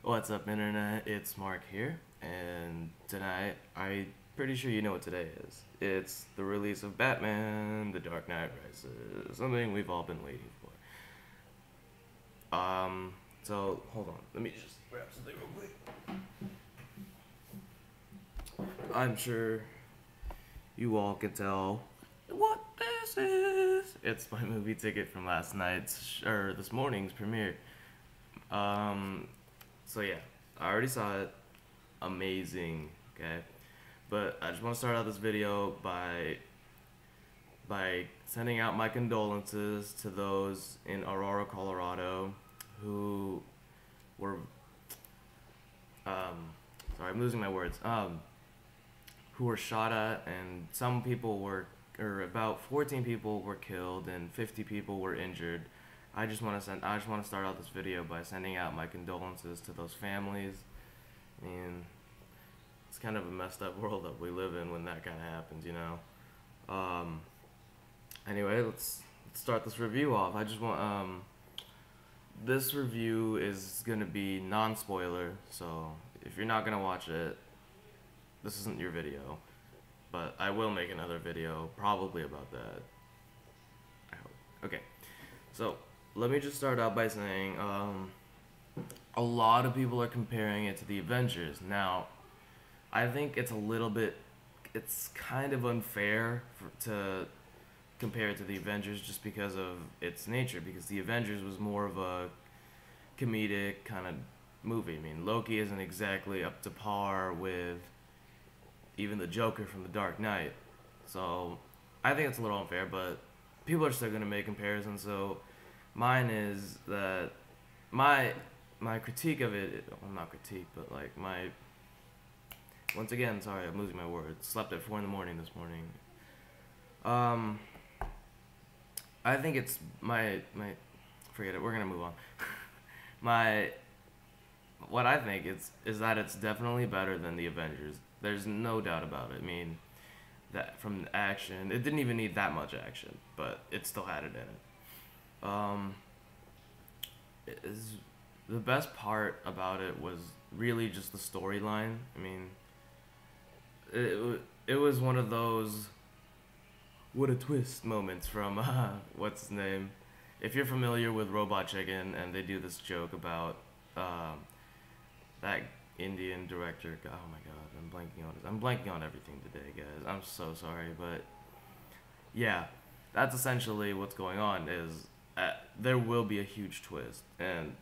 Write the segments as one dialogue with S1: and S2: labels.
S1: What's up, internet? It's Mark here, and tonight, I'm pretty sure you know what today is. It's the release of Batman: The Dark Knight Rises, something we've all been waiting for. So hold on, let me just grab something real quick. I'm sure you all can tell what this is. It's my movie ticket from last night's or this morning's premiere. Um, so yeah, I already saw it. Amazing, okay? But I just want to start out this video by sending out my condolences to those in Aurora, Colorado, who were sorry, I'm losing my words. Who were shot at, and some people were, or about 14 people were killed, and 50 people were injured. I just want to start out this video by sending out my condolences to those families. I mean, it's kind of a messed up world that we live in when that kind of happens, you know. Anyway, let's start this review off. I just want this review is gonna be non-spoiler, so if you're not gonna watch it, this isn't your video. But I will make another video probably about that. I hope. Okay, so let me just start out by saying a lot of people are comparing it to the Avengers. Now, I think it's kind of unfair to compare it to the Avengers just because of its nature, because the Avengers was more of a comedic kind of movie. I mean, Loki isn't exactly up to par with even the Joker from The Dark Knight. So, I think it's a little unfair, but people are still going to make comparisons, so mine is that my critique of it, well, not critique, but like once again, sorry, I'm losing my words. Slept at 4 in the morning this morning. I think it's forget it. We're gonna move on. What I think is that it's definitely better than the Avengers. There's no doubt about it. I mean, that from the action, it didn't even need that much action, but it still had it in it. Is the best part about it was really just the storyline. I mean, it was one of those what a twist moments from what's his name. If you're familiar with Robot Chicken, and they do this joke about that Indian director. Oh my God, I'm blanking on everything today, guys. I'm so sorry, but yeah, that's essentially what's going on. Is there will be a huge twist, and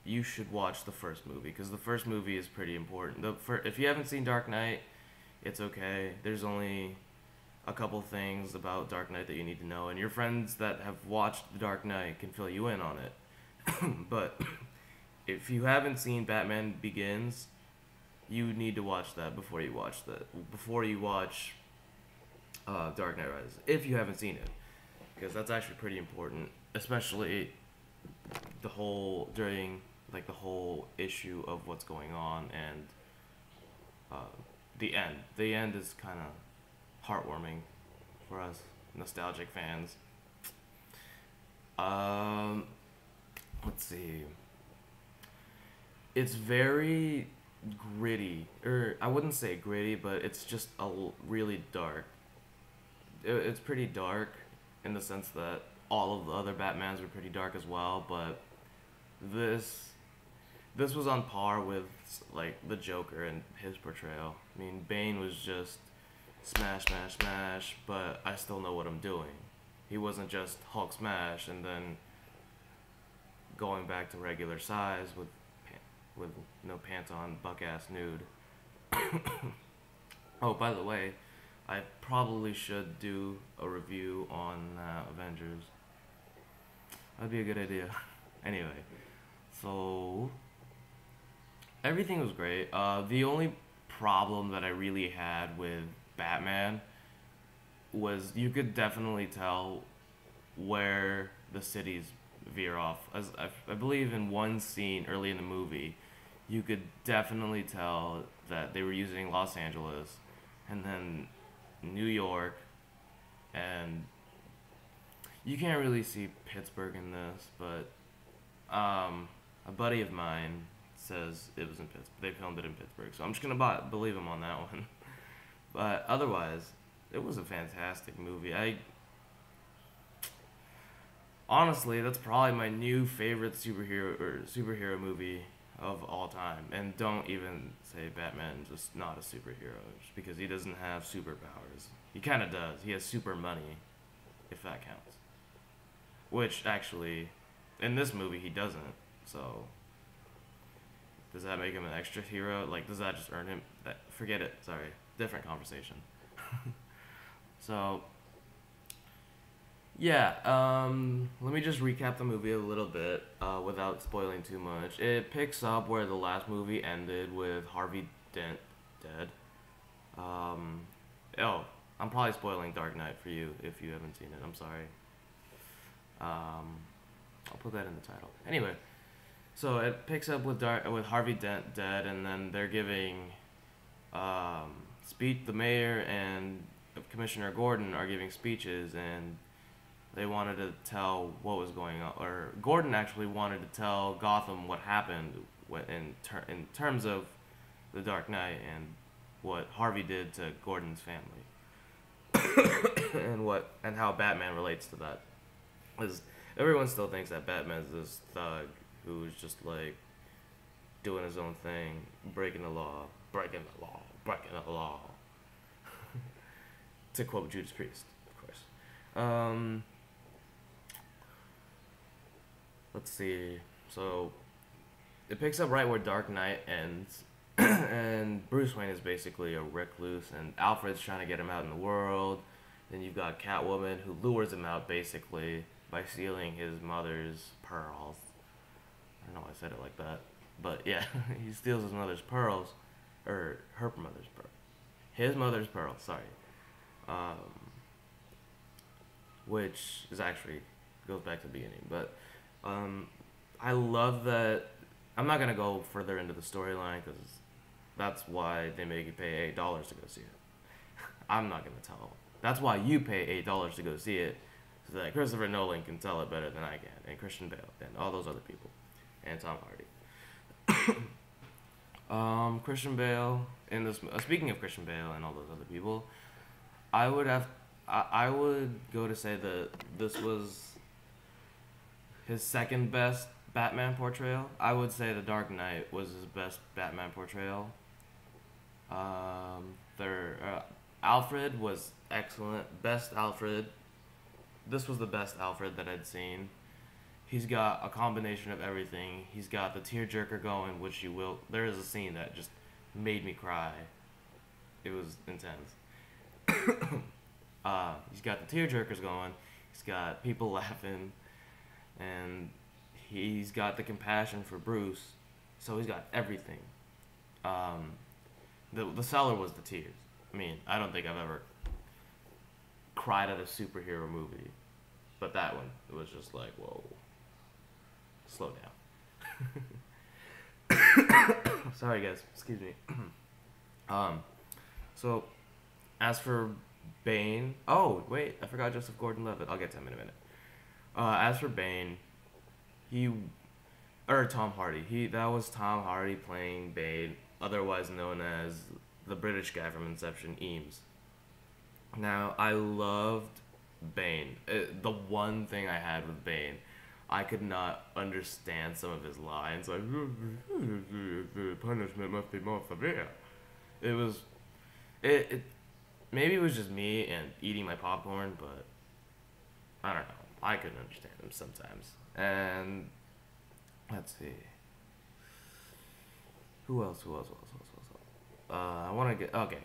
S1: you should watch the first movie because the first movie is pretty important. If you haven't seen Dark Knight, it's okay. There's only a couple things about Dark Knight that you need to know, and your friends that have watched The Dark Knight can fill you in on it. But if you haven't seen Batman Begins, you need to watch that before you watch Dark Knight Rises. If you haven't seen it, because that's actually pretty important, especially during the whole issue of what's going on, and the end. The end is kind of heartwarming for us nostalgic fans. Let's see. It's very gritty, or I wouldn't say gritty, but it's just really dark. It's pretty dark in the sense that all of the other Batmans were pretty dark as well, but this was on par with like the Joker and his portrayal. I mean, Bane was just smash, smash, smash, but I still know what I'm doing. He wasn't just Hulk smash and then going back to regular size with no pants on, buck ass nude. Oh, by the way, I probably should do a review on Avengers. That'd be a good idea. Anyway, so everything was great. The only problem that I really had with Batman was you could definitely tell where the cities veer off. As I believe in one scene early in the movie, you could definitely tell that they were using Los Angeles and then New York, and you can't really see Pittsburgh in this, but a buddy of mine, says it was in Pittsburgh. They filmed it in Pittsburgh, so I'm just gonna believe him on that one. But otherwise, it was a fantastic movie. I honestly, that's probably my new favorite superhero movie of all time. And don't even say Batman's just not a superhero, just because he doesn't have superpowers. He kind of does. He has super money, if that counts. Which actually, in this movie, he doesn't. So, does that make him an extra hero? Like, does that just earn him? Forget it. Sorry, different conversation. So, yeah, let me just recap the movie a little bit without spoiling too much. It picks up where the last movie ended with Harvey Dent dead. Oh, I'm probably spoiling Dark Knight for you if you haven't seen it. I'm sorry. I'll put that in the title. Anyway, so it picks up with Harvey Dent dead, and then they're giving speech. The mayor and Commissioner Gordon are giving speeches, and they wanted to tell what was going on, or Gordon actually wanted to tell Gotham what happened in terms of the Dark Knight and what Harvey did to Gordon's family, and how Batman relates to that. Because everyone still thinks that Batman's this thug who's just like doing his own thing, breaking the law. To quote Judas Priest, of course. Let's see. So it picks up right where Dark Knight ends, and Bruce Wayne is basically a recluse, and Alfred's trying to get him out in the world. Then you've got Catwoman, who lures him out basically by stealing his mother's pearls. I don't know why I said it like that, but yeah, he steals his mother's pearls, or her mother's pearls, his mother's pearls. Sorry, which is actually goes back to the beginning, but I love that. I'm not gonna go further into the storyline because that's why they make you pay $8 to go see it. I'm not gonna tell. That's why you pay $8 to go see it, so that Christopher Nolan can tell it better than I can, and Christian Bale, and all those other people, and Tom Hardy. Christian Bale in this. Speaking of Christian Bale and all those other people, I would go to say that this was his second best Batman portrayal. I would say The Dark Knight was his best Batman portrayal. Alfred was excellent. Best Alfred. This was the best Alfred that I'd seen. He's got a combination of everything. He's got the tearjerker going, which you will. There is a scene that just made me cry. It was intense. He's got the tearjerkers going. He's got people laughing, and he's got the compassion for Bruce. So he's got everything. The seller was the tears. I mean, I don't think I've ever cried at a superhero movie, but that one, it was just like, whoa, slow down. Sorry guys, excuse me. So as for Bane, oh wait, I forgot Joseph Gordon-Levitt. I'll get to him in a minute. As for Bane, Tom Hardy. That was Tom Hardy playing Bane, otherwise known as the British guy from Inception, Eames. Now, I loved Bane. The one thing I had with Bane, I could not understand some of his lines. Like, punishment must be more severe. Maybe it was just me and eating my popcorn, but I don't know. I couldn't understand him sometimes. And let's see. Who else? I want to get... Okay.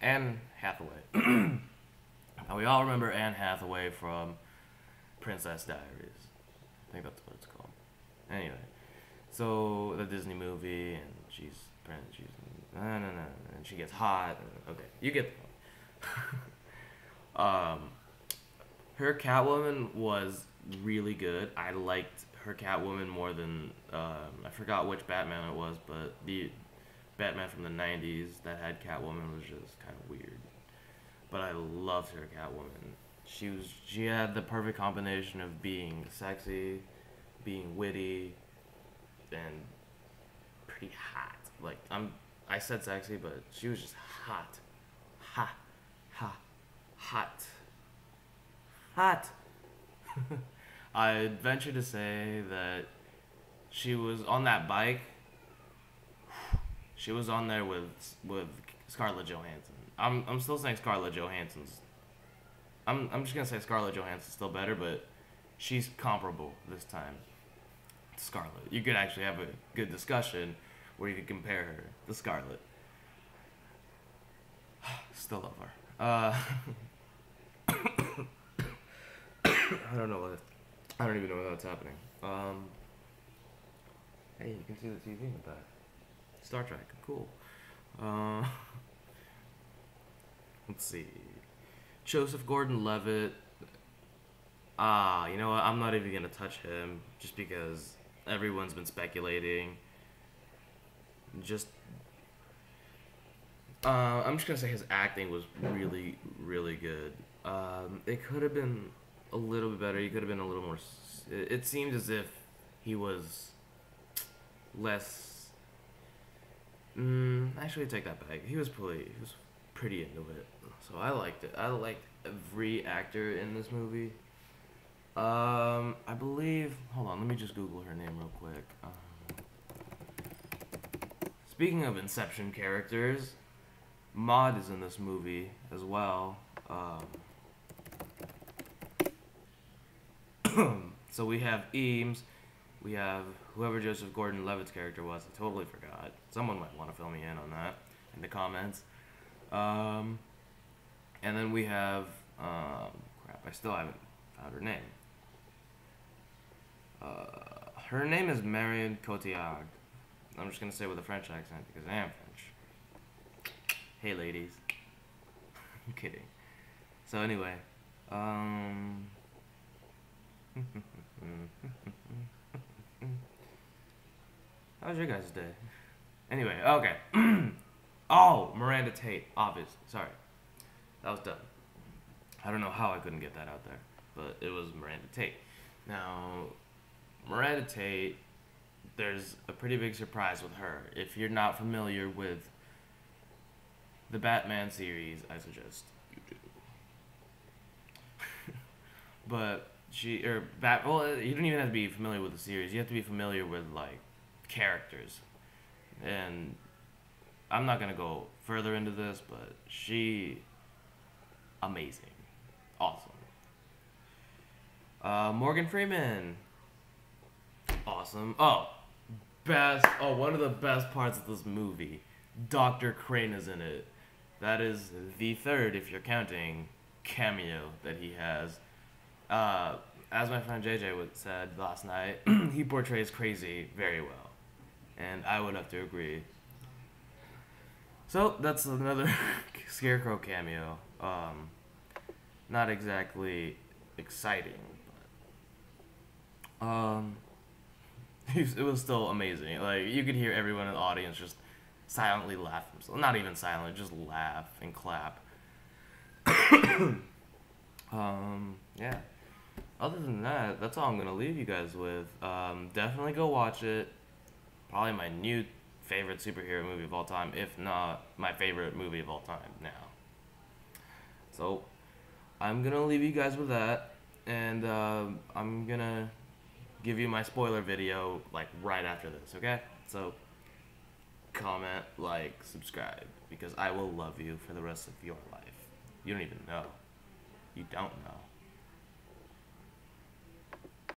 S1: Anne Hathaway. Now, we all remember Anne Hathaway from Princess Diaries. I think that's what it's called. Anyway. So, the Disney movie, and she's... and she gets hot. Okay, you get the point. Her Catwoman was really good. I liked her Catwoman more than I forgot which Batman it was, but the Batman from the 90s that had Catwoman was just kind of weird. But I loved her Catwoman. She had the perfect combination of being sexy, being witty, and pretty hot. Like I said sexy, but she was just hot, hot, hot, hot, hot. I'd venture to say that she was on that bike. She was on there with Scarlett Johansson. I'm still saying Scarlett Johansson's. I'm just gonna say Scarlett Johansson's still better, but she's comparable this time to Scarlett. You could actually have a good discussion where you could compare her to Scarlett. Still love her. I don't know what. I don't even know what's happening. Hey, you can see the TV in the back. Star Trek, cool. Let's see. Joseph Gordon-Levitt. You know what? I'm not even gonna touch him just because everyone's been speculating. I'm just gonna say his acting was really, really good. It could have been a little bit better. He could have been a little more. It seemed as if he was less. Actually, take that back. He was pretty into it, so I liked it. I liked every actor in this movie. I believe. Hold on, let me just Google her name real quick. Speaking of Inception characters, Maud is in this movie as well. So we have Eames, we have whoever Joseph Gordon-Levitt's character was. I totally forgot. Someone might want to fill me in on that in the comments. And then we have crap. I still haven't found her name. Her name is Marion Cotillard. I'm just gonna say with a French accent because I am French. Hey, ladies. I'm kidding. So anyway, how was your guys' day? Anyway, okay. Oh, Miranda Tate, obviously. Sorry. That was dumb. I don't know how I couldn't get that out there, but it was Miranda Tate. Now, Miranda Tate, there's a pretty big surprise with her. If you're not familiar with the Batman series, I suggest you do. But well, you don't even have to be familiar with the series. You have to be familiar with, like, characters. And I'm not gonna go further into this, but she amazing. Awesome. Morgan Freeman. Awesome. One of the best parts of this movie. Dr. Crane is in it. That is the third, if you're counting, cameo that he has. As my friend JJ said last night, he portrays Crazy very well. And I would have to agree. So, that's another Scarecrow cameo. Not exactly exciting, but it was still amazing. Like, you could hear everyone in the audience just silently laugh. Not even silently, just laugh and clap. Yeah. Other than that, that's all I'm gonna leave you guys with. Definitely go watch it. Probably my new favorite superhero movie of all time, if not my favorite movie of all time now. So, I'm gonna leave you guys with that, and I'm gonna give you my spoiler video, like, right after this, okay? So, comment, like, subscribe, because I will love you for the rest of your life. You don't even know. You don't know.